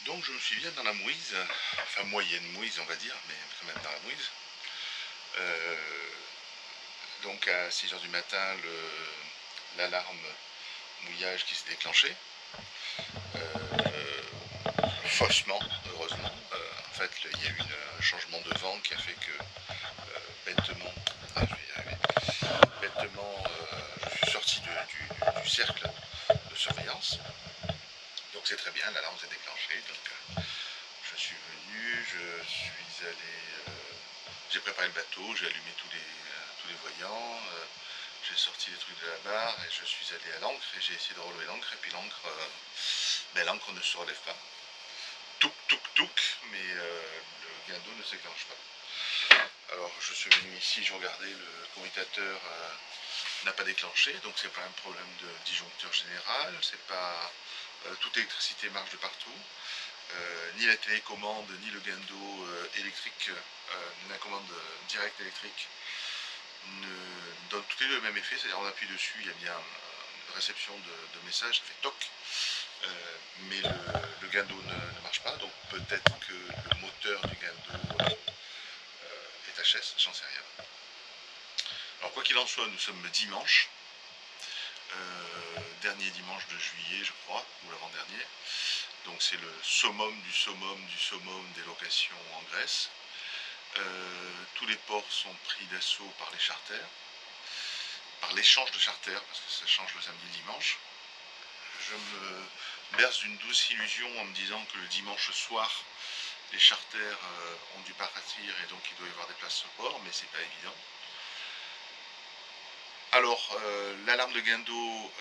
Donc je me suis bien dans la mouise, enfin moyenne mouise on va dire, mais quand même dans la mouise. Euh, donc à 6 heures du matin, l'alarme mouillage qui s'est déclenchée. Faussement, heureusement. En fait, il y a eu un changement de vent qui a fait que bêtement, je vais y arriver, bêtement, je suis sorti du cercle de surveillance. Donc c'est très bien, l'alarme s'est déclenchée. Donc je suis venu, je suis allé, j'ai préparé le bateau, j'ai allumé tous les voyants, j'ai sorti les trucs de la barre et je suis allé à l'ancre et j'ai essayé de relever l'ancre et puis l'ancre ne se relève pas. Touk touk touk, mais le guindeau ne s'éclenche pas. Alors je suis venu ici, je regardais, le commutateur n'a pas déclenché, donc c'est pas un problème de disjoncteur général, c'est pas toute l'électricité marche de partout. Ni la télécommande ni le guindeau électrique, la commande directe électrique ne donne tout le même effet, c'est-à-dire on appuie dessus, il y a bien une réception de messages, ça fait toc, mais le guindeau ne marche pas, donc peut-être que le moteur du guindeau est HS, j'en sais rien. Alors quoi qu'il en soit, nous sommes dimanche, dernier dimanche de juillet je crois, ou l'avant-dernier. Donc c'est le summum du summum du summum des locations en Grèce. Tous les ports sont pris d'assaut par les charters, par l'échange de charters, parce que ça change le samedi et le dimanche. Je me berce d'une douce illusion en me disant que le dimanche soir, les charters ont dû partir et donc il doit y avoir des places au port, mais c'est pas évident. Alors, l'alarme de guindeau,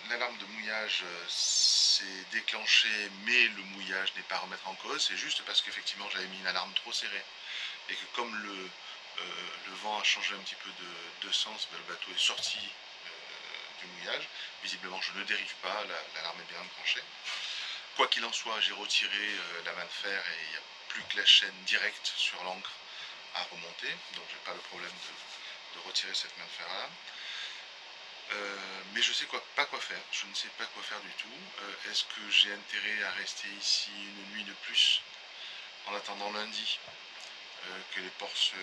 l'alarme de mouillage s'est déclenchée, mais le mouillage n'est pas à remettre en cause. C'est juste parce qu'effectivement j'avais mis une alarme trop serrée et que comme le vent a changé un petit peu de sens, ben, le bateau est sorti du mouillage. Visiblement je ne dérive pas, l'alarme est bien enclenchée. Quoi qu'il en soit, j'ai retiré la main de fer et il n'y a plus que la chaîne directe sur l'ancre à remonter, donc j'ai pas le problème de retirer cette main de fer là. Mais je sais pas quoi faire, je ne sais pas quoi faire du tout. Est-ce que j'ai intérêt à rester ici une nuit de plus en attendant lundi que les ports se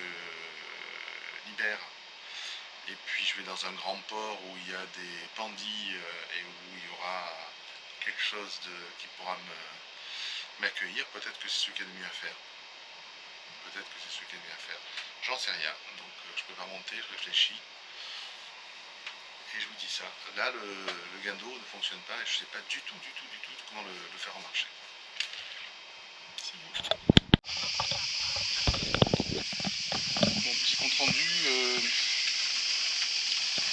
libèrent, et puis je vais dans un grand port où il y a des pandis et où il y aura quelque chose qui pourra m'accueillir? Peut-être que c'est ce qu'il y a de mieux à faire. Peut-être que c'est ce qu'il y a de mieux à faire. J'en sais rien, donc je peux pas monter, je réfléchis. Et je vous dis ça. Là, le guindeau ne fonctionne pas et je ne sais pas du tout comment le faire remarcher. Mon petit compte rendu,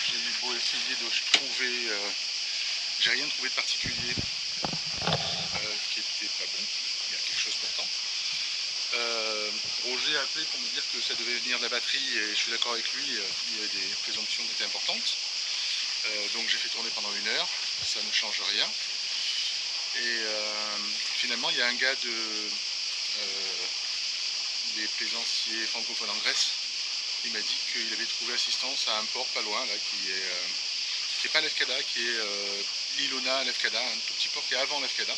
j'ai eu beau essayer de trouver, j'ai rien trouvé de particulier qui était pas bon. Il y a quelque chose pourtant. Roger a appelé pour me dire que ça devait venir de la batterie et je suis d'accord avec lui, il y avait des présomptions qui étaient importantes. Donc j'ai fait tourner pendant 1 heure, ça ne change rien. Et finalement il y a un gars des plaisanciers francophones en Grèce, il m'a dit qu'il avait trouvé assistance à un port pas loin là, qui est pas Lefkada, qui est Ilona Lefkada, un tout petit port qui est avant Lefkada,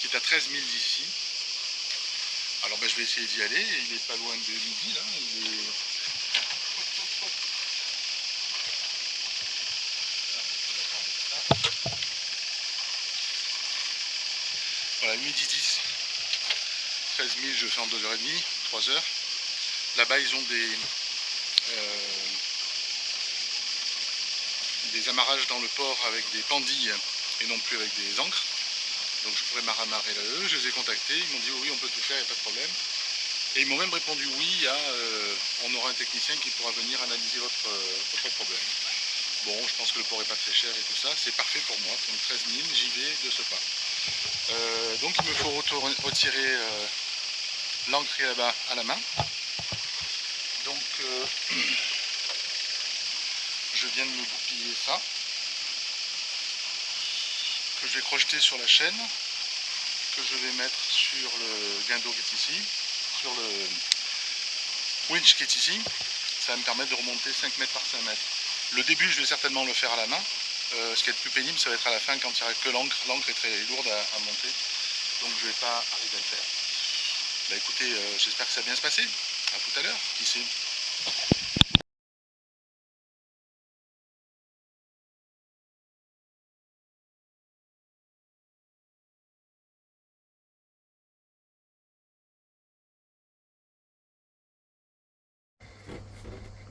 qui est à 13 000 d'ici. Alors ben, je vais essayer d'y aller, il est pas loin de midi là, il est... Voilà, midi 10, 13 000 je fais en 2h30, 3 heures. Là-bas ils ont des amarrages dans le port avec des pandilles et non plus avec des ancres. Donc je pourrais m'amarrer là eux, je les ai contactés, ils m'ont dit oui on peut tout faire, il n'y a pas de problème. Et ils m'ont même répondu oui, on aura un technicien qui pourra venir analyser votre problème. Bon, je pense que le port n'est pas très cher et tout ça, c'est parfait pour moi, donc 13 000, j'y vais de ce pas. Donc il me faut retirer l'ancre là-bas à la main. Donc je viens de me goupiller ça, que je vais crocheter sur la chaîne, que je vais mettre sur le guindeau qui est ici, sur le winch qui est ici. Ça va me permettre de remonter 5 mètres par 5 mètres. Le début je vais certainement le faire à la main. Ce qui est le plus pénible ça va être à la fin quand il n'y aura que l'ancre. L'ancre est très lourde à monter. donc je vais pas arriver à le faire. Bah écoutez, j'espère que ça va bien se passer. À tout à l'heure, qui sait.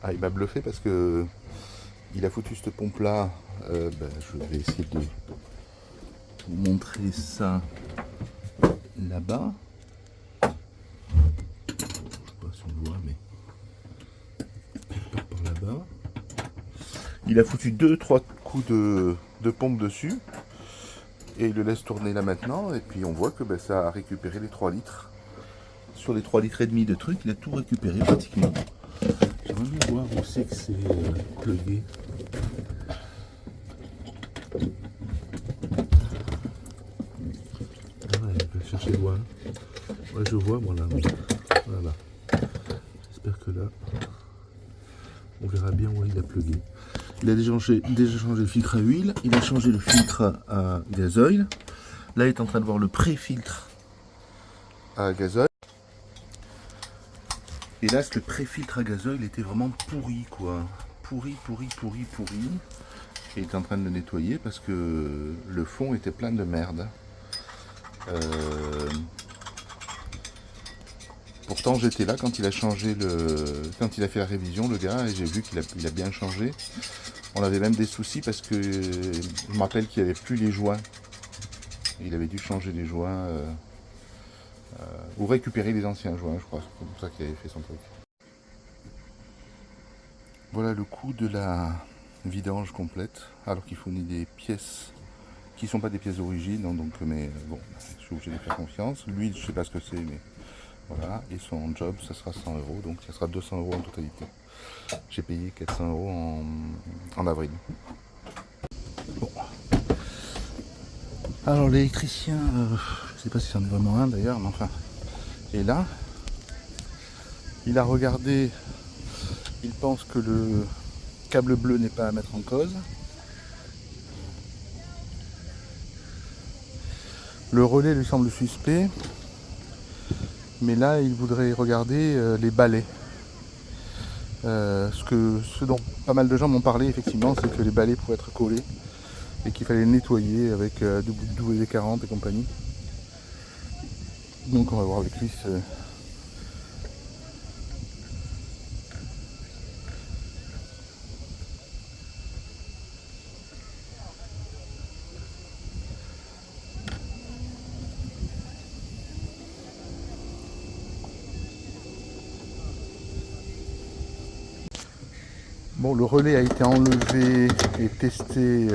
Ah, il m'a bluffé parce que il a foutu cette pompe là. Je vais essayer de vous montrer ça là-bas. Je sais pas si on le voit, mais par là-bas. Il a foutu 2-3 coups de pompe dessus. Et il le laisse tourner là maintenant. Et puis on voit que ça a récupéré les 3 litres. Sur les 3 litres et demi de truc, il a tout récupéré pratiquement. J'aimerais bien voir où c'est que c'est plugué. Ouais, je vais chercher loin. Ouais, je vois moi là. Voilà. J'espère que là, on verra bien où il a plugué. Il a déjà changé le filtre à huile. Il a changé le filtre à gazoil. Là, il est en train de voir le pré-filtre à gazoil. Et là, le pré-filtre à gazoil était vraiment pourri, quoi. Pourri. Et il est en train de le nettoyer parce que le fond était plein de merde. Pourtant, j'étais là quand il a changé quand il a fait la révision, le gars, et j'ai vu qu'il a bien changé. On avait même des soucis parce que je me rappelle qu'il n'y avait plus les joints. Il avait dû changer les joints ou récupérer les anciens joints, je crois. C'est comme ça qu'il avait fait son truc. Voilà le coût de la vidange complète, alors qu'il fournit des pièces qui ne sont pas des pièces d'origine, hein, donc, mais bon, je suis obligé de faire confiance. Lui, je ne sais pas ce que c'est, mais voilà. Et son job, ça sera 100 €, donc ça sera 200 € en totalité. J'ai payé 400 € en avril. Bon. Alors l'électricien, je ne sais pas si c'en est vraiment un d'ailleurs, mais enfin, est là. Il a regardé, il pense que le câble bleu n'est pas à mettre en cause. Le relais lui semble suspect, mais là il voudrait regarder les balais. Ce dont pas mal de gens m'ont parlé effectivement, c'est que les balais pouvaient être collés et qu'il fallait les nettoyer avec WD-40 et compagnie. Donc on va voir avec lui. Bon, le relais a été enlevé et testé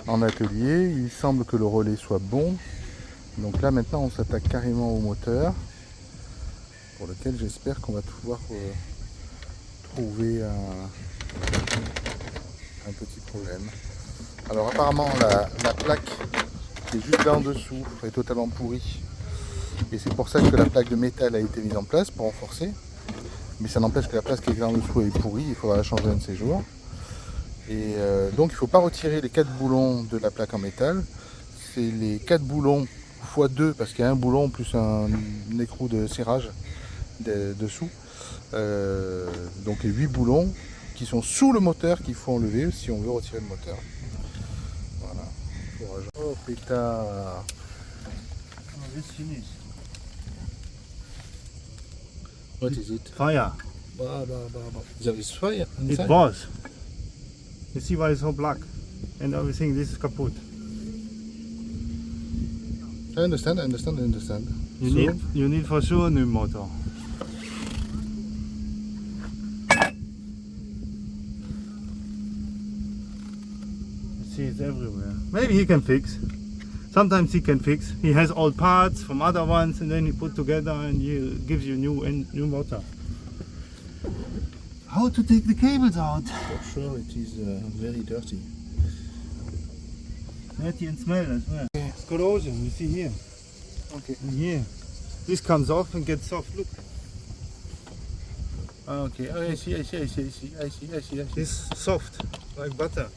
en atelier. Il semble que le relais soit bon. Donc là maintenant on s'attaque carrément au moteur, pour lequel j'espère qu'on va pouvoir trouver un petit problème. Alors apparemment la plaque qui est juste là en dessous est totalement pourrie. Et c'est pour ça que la plaque de métal a été mise en place, pour renforcer. Mais ça n'empêche que la plaque qui est là en dessous est pourrie, il faudra la changer un de ces jours. Et donc il ne faut pas retirer les 4 boulons de la plaque en métal. C'est les 4 boulons x 2 parce qu'il y a un boulon plus un écrou de serrage dessous. Donc les 8 boulons qui sont sous le moteur qu'il faut enlever si on veut retirer le moteur. Voilà. Oh pétard. It's finished. What is it? Fire. There is fire inside? It was. You see why it's so black? And everything, this is kaput. I understand. You need for sure a new motor. You see it's everywhere. Maybe he can fix. Sometimes he can fix. He has old parts from other ones and then he put together and he gives you new motor. How to take the cables out? For sure it is very dirty. Dirty and smell as well. Okay. It's corrosion, you see here. Okay. And here. This comes off and gets soft. Look. Okay. Oh, I see. It's soft, like butter.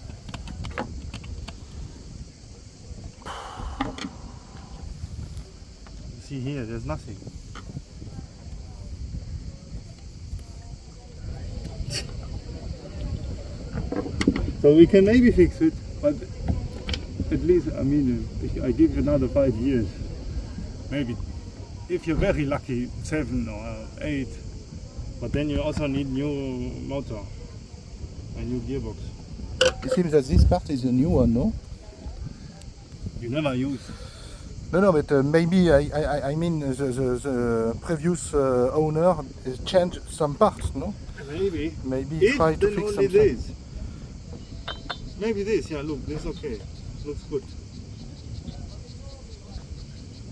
see here, there's nothing. So we can maybe fix it, but at least, I mean, I give you another 5 years. Maybe, if you're very lucky, 7 or 8. But then you also need new motor, a new gearbox. It seems that this part is a new one, no? You never use. No, but maybe I mean the previous owner changed some parts, no? Maybe. Maybe If try to then fix only something. this. Maybe this, yeah, look, this is okay. Looks good.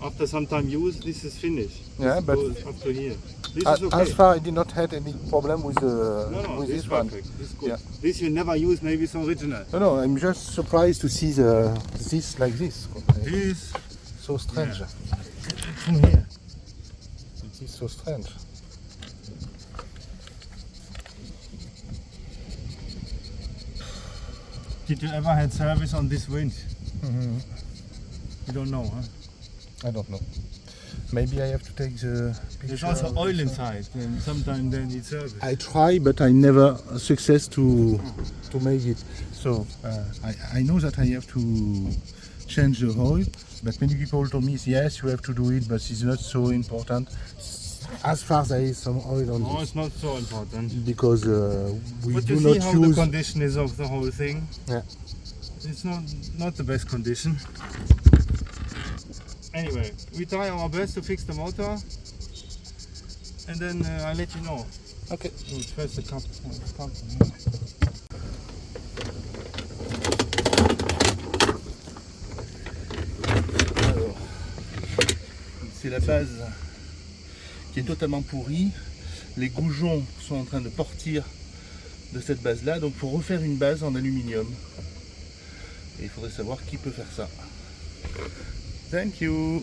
After some time use, this is finished. Yeah, This but goes up to here. This is okay. as far I did not have any problem with No, with this this is one. perfect. This is good. Yeah. This you never use, maybe it's original. No, I'm just surprised to see this like this. This, So strange. from here. It is so strange. Did you ever had service on this winch? Mhm. You don't know, huh? I don't know. Maybe I have to take the There's picture. also oil inside, and sometimes they need service. I try, but I never success to make it. So I know that I have to change the oil, but many people told me yes, you have to do it, but it's not so important. As far as there is some oil on No, this, it's not so important. because we But do you not see how the use. condition is of the whole thing. Yeah. It's not the best condition. Anyway, we try our best to fix the motor, and then I'll let you know. Okay. Good, first the cup. Alors, c'est la base qui est totalement pourrie. Les goujons sont en train de partir de cette base là, donc il faut refaire une base en aluminium. Et il faudrait savoir qui peut faire ça. Thank you.